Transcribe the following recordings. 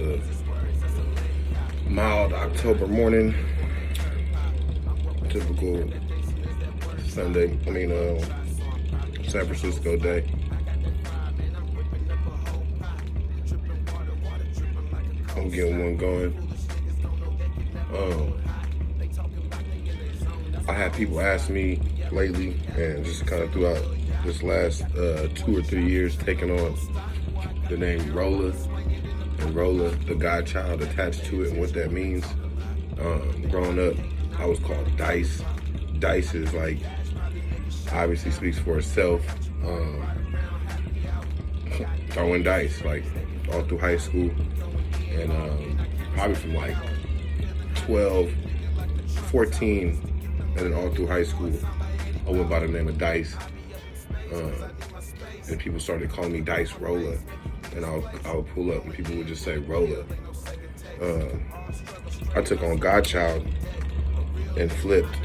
It's a mild October morning, typical San Francisco day. I'm getting one going. I had people ask me lately, and just kind of throughout this last 2 or 3 years, taking on the name Rolla, and Rolla, the godchild attached to it, and what that means. Growing up, I was called Dice. Dice is like, obviously speaks for itself. Throwing dice, like all through high school, and probably from like 12, 14, and then all through high school, I went by the name of Dice. And people started calling me Dice Rolla, and I would pull up and people would just say Rolla. I took on Godchild and flipped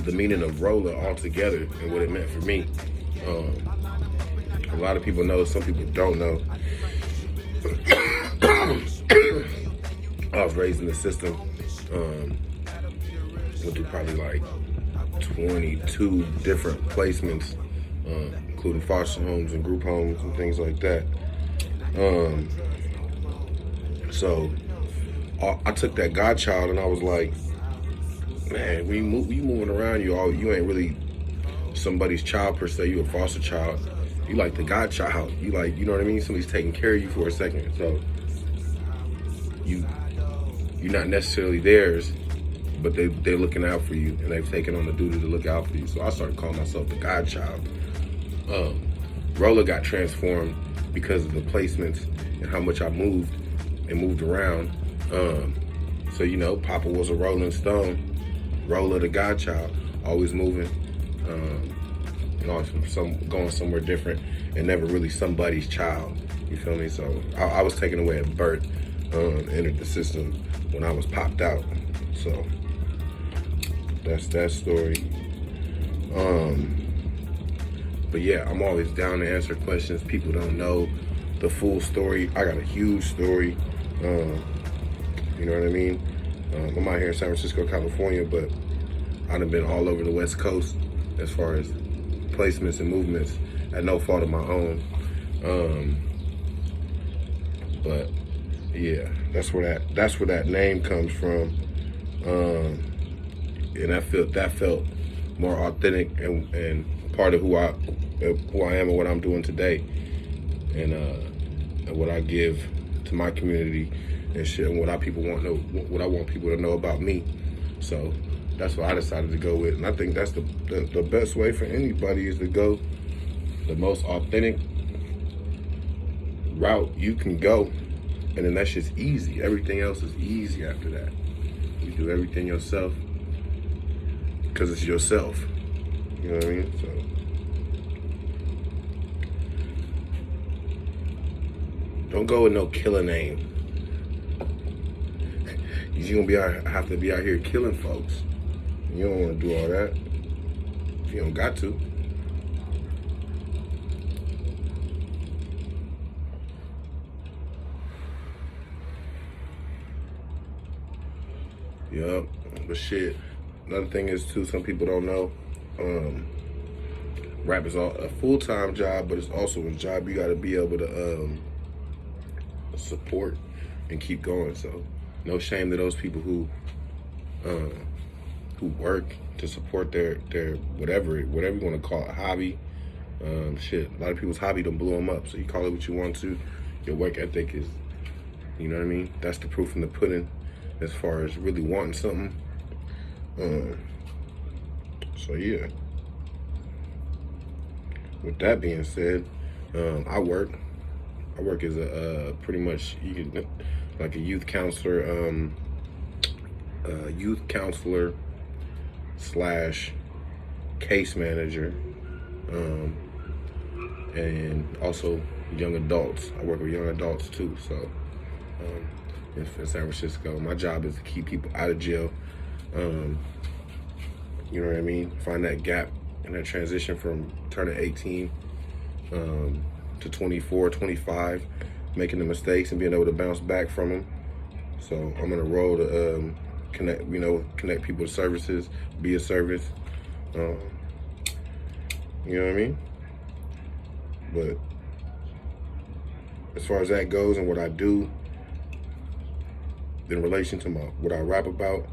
the meaning of Rolla altogether and what it meant for me. A lot of people know, some people don't know. I was raised in the system. Went through probably like 22 different placements, including foster homes and group homes and things like that. So I took that godchild and I was like, man, you moving around, you ain't really somebody's child per se. You a foster child. You like the godchild. You like, you know what I mean? Somebody's taking care of you for a second. So you're not necessarily theirs, but they're looking out for you, and they've taken on the duty to look out for you. So I started calling myself the godchild. Rolla got transformed because of the placements and how much I moved around. So, you know, Papa was a Rolling Stone, Rolla the godchild, always moving, going somewhere different, and never really somebody's child. You feel me? So I was taken away at birth, entered the system when I was popped out. So that's that story. But yeah, I'm always down to answer questions. People don't know the full story. I got a huge story. You know what I mean? I'm out here in San Francisco, California, but I done been all over the West Coast as far as placements and movements at no fault of my own. But yeah, that's where that name comes from. And that felt more authentic and part of who I am and what I'm doing today, and what I give to my community and shit, and what I want people to know about me. So that's what I decided to go with, and I think that's the best way for anybody is to go the most authentic route you can go, and then that's just easy. Everything else is easy after that. You do everything yourself because it's yourself. You know what I mean? So don't go with no killer name. You're gonna have to be out here killing folks. You don't want to do all that. You don't got to. Yup, but shit. Another thing is too, some people don't know. Rap is a full-time job, but it's also a job you got to be able to support and keep going. So no shame to those people who work to support their whatever you want to call it, hobby. Shit, a lot of people's hobby done blew them up. So you call it what you want to. Your work ethic is, you know what I mean? That's the proof in the pudding as far as really wanting something. So yeah. With that being said, I work as a pretty much like a youth counselor slash case manager, and also young adults. I work with young adults too. So in San Francisco, my job is to keep people out of jail. You know what I mean? Find that gap and that transition from turning 18 to 24, 25, making the mistakes and being able to bounce back from them. So I'm on a roll to connect people to services, be a service. You know what I mean? But as far as that goes and what I do in relation to what I rap about,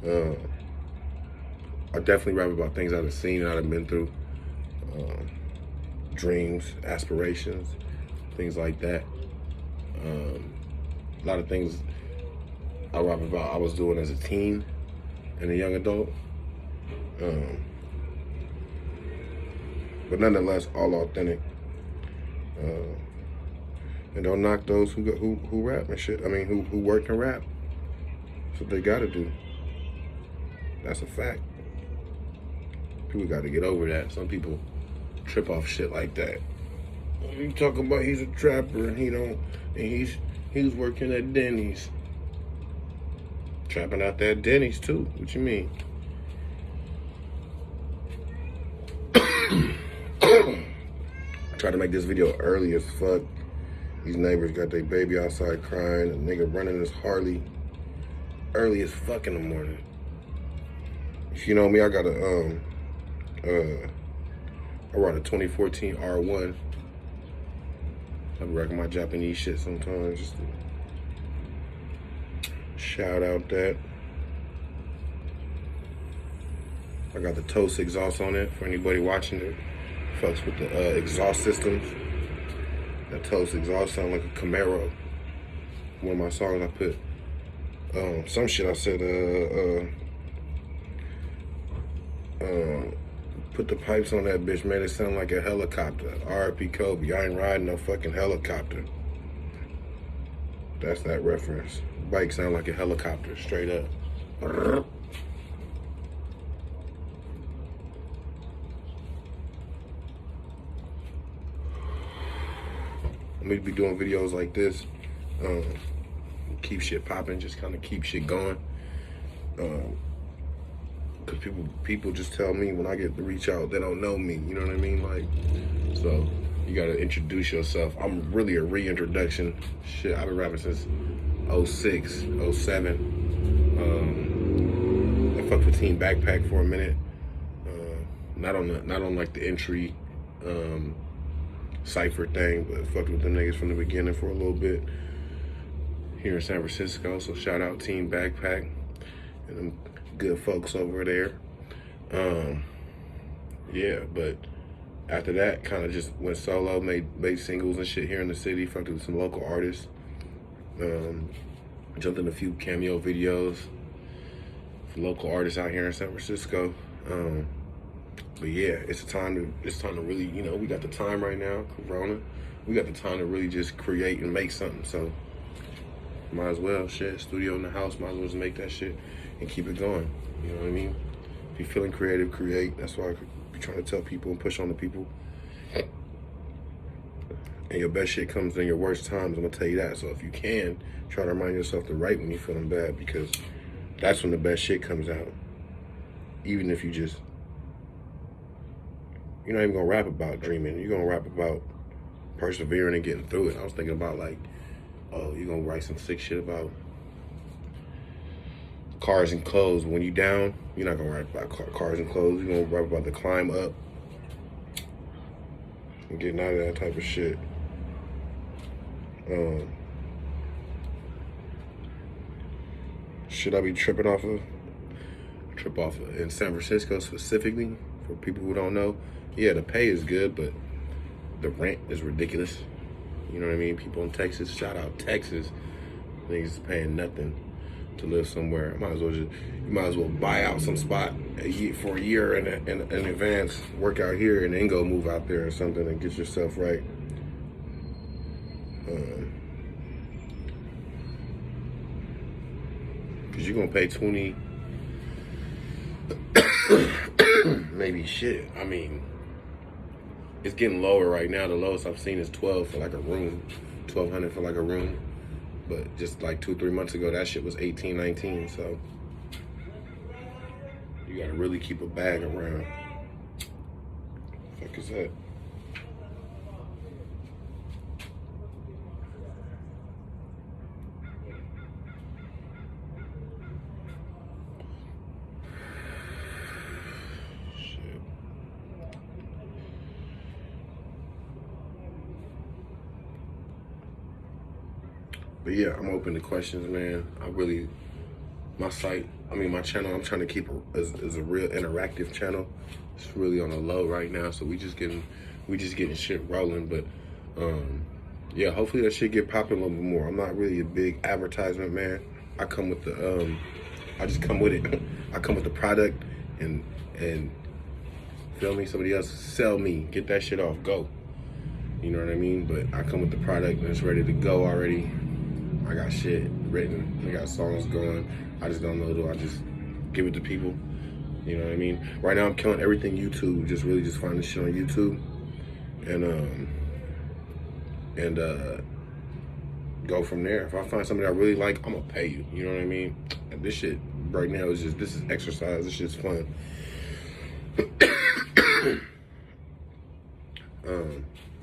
I definitely rap about things I've seen and I've been through. Dreams, aspirations, things like that. A lot of things I rap about I was doing as a teen and a young adult. But nonetheless, all authentic. And don't knock those who rap and shit. I mean, who work and rap. That's what they gotta do. That's a fact. People gotta get over that. Some people trip off shit like that. You talk about he's a trapper and he was working at Denny's. Trapping out there at Denny's too. What you mean? I tried to make this video early as fuck. These neighbors got their baby outside crying. A nigga running his Harley early as fuck in the morning. If you know me, I got I ride a 2014 R1. I be rocking my Japanese shit sometimes. Just to shout out that. I got the Toast exhaust on it for anybody watching it. Fucks with the exhaust systems. That Toast exhaust sound like a Camaro. One of my songs I put some shit I said put the pipes on that bitch, made it sound like a helicopter. R.I.P. Kobe. I ain't riding no fucking helicopter. That's that reference. Bike sound like a helicopter, straight up. I'm gonna be doing videos like this. Keep shit popping, just kind of keep shit going. Cause people just tell me when I get to reach out, they don't know me. You know what I mean? Like, so you gotta introduce yourself. I'm really a reintroduction. Shit, I've been rapping since 06, 07. I fucked with Team Backpack for a minute. Not on like the entry cypher thing, but fucked with them niggas from the beginning for a little bit here in San Francisco. So shout out Team Backpack and them good folks over there. Yeah, but after that, kind of just went solo, made singles and shit here in the city, fucked with some local artists. Jumped in a few cameo videos for local artists out here in San Francisco. But yeah, it's time to really, you know, we got the time right now, Corona. We got the time to really just create and make something. So might as well, shit, studio in the house, might as well just make that shit and keep it going. You know what I mean? If you're feeling creative, create. That's why I be trying to tell people and push on the people. And your best shit comes in your worst times, I'm gonna tell you that. So if you can, try to remind yourself to write when you're feeling bad, because that's when the best shit comes out. Even if you're not even gonna rap about dreaming, you're gonna rap about persevering and getting through it. I was thinking about like, oh, you're gonna write some sick shit about cars and clothes. When you down, you're not gonna write about cars and clothes. You're gonna rap about the climb up and getting out of that type of shit. Should I be tripping off of? Trip off of in San Francisco specifically, for people who don't know. Yeah, the pay is good, but the rent is ridiculous. You know what I mean? People in Texas, shout out Texas, niggas paying nothing to live somewhere. You might as well buy out some spot for a year in advance, work out here, and then go move out there or something and get yourself right. Cause you're gonna pay 20, maybe shit. I mean, it's getting lower right now. The lowest I've seen is 12 for like a room, 1,200 for like a room. But just like 2-3 months ago, that shit was 18, 19. So you gotta really keep a bag around. What the fuck is that? But yeah, I'm open to questions, man. My channel, I'm trying to keep is a real interactive channel. It's really on the low right now, so we just getting shit rolling. But yeah, hopefully that shit get popping a little bit more. I'm not really a big advertisement man. I come with the I just come with it. I come with the product and feel me. Somebody else sell me, get that shit off, go. You know what I mean? But I come with the product and it's ready to go already. I got shit written. I got songs going. I just don't know, do I just give it to people? You know what I mean? Right now I'm killing everything YouTube. Just finding shit on YouTube and go from there. If I find something I really like, I'm gonna pay you. You know what I mean? And this shit right now is this is exercise. This shit's fun.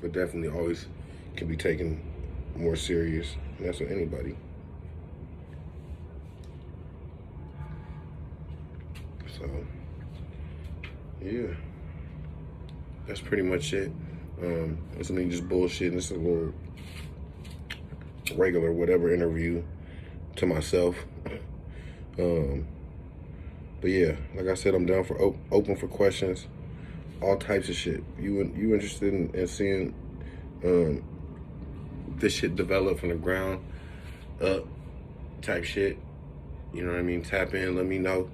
But definitely always can be taken more serious. And that's with anybody. So, yeah. That's pretty much it. It's me just bullshitting. This is a little regular whatever interview to myself. But yeah, like I said, I'm down for open for questions, all types of shit. You interested in seeing this shit develop from the ground up type shit? You know what I mean? Tap in, let me know.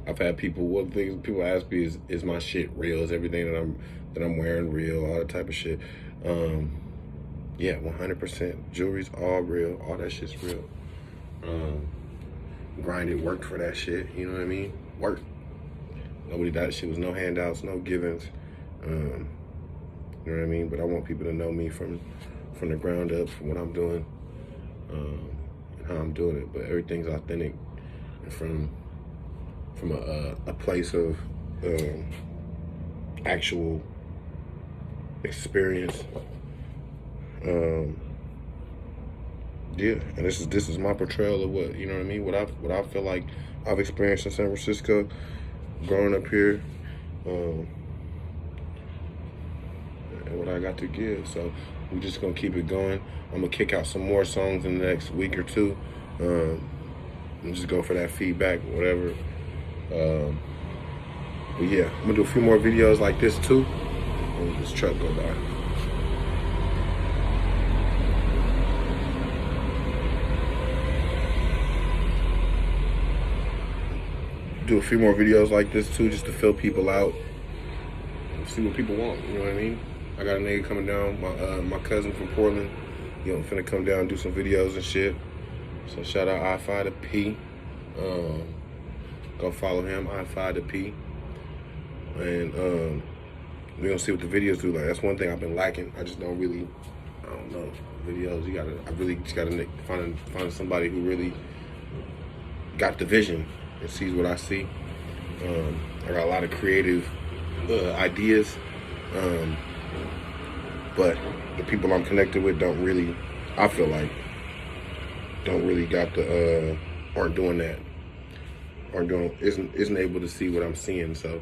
I've had people ask me is my shit real? Is everything that I'm wearing real? All that type of shit. Yeah, 100%. Jewelry's all real. All that shit's real. Grinded, worked for that shit. You know what I mean? Worked. Nobody that shit was no handouts, no givens. You know what I mean? But I want people to know me from the ground up, from what I'm doing, and how I'm doing it. But everything's authentic and from a place of actual experience. Yeah, and this is my portrayal of what, you know what I mean, what I feel like I've experienced in San Francisco, growing up here, and what I got to give. So we're just gonna keep it going. I'm gonna kick out some more songs in the next week or two, and just go for that feedback, whatever. But yeah, I'm gonna do a few more videos like this too. And this truck go by. Do a few more videos like this too, just to fill people out and see what people want. You know what I mean? I got a nigga coming down, my cousin from Portland. You know, finna come down and do some videos and shit. So shout out I-5 to P. Go follow him, I-5 to P. And we're gonna see what the videos do. Like, that's one thing I've been lacking. I don't know, videos. I really just gotta find somebody who really got the vision and sees what I see. I got a lot of creative ideas, but the people I'm connected with don't really, I feel like, don't really got the, aren't doing that, isn't able to see what I'm seeing. So,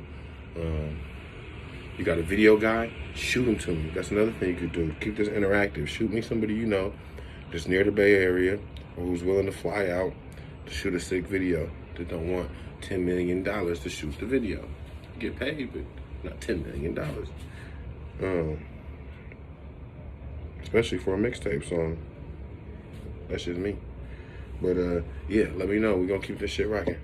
you got a video guy, shoot him to me. That's another thing you could do. Keep this interactive. Shoot me somebody you know that's near the Bay Area or who's willing to fly out to shoot a sick video. That don't want $10 million to shoot the video. Get paid, but not $10 million. Especially for a mixtape song. That's just me. But yeah, let me know. We're gonna keep this shit rocking.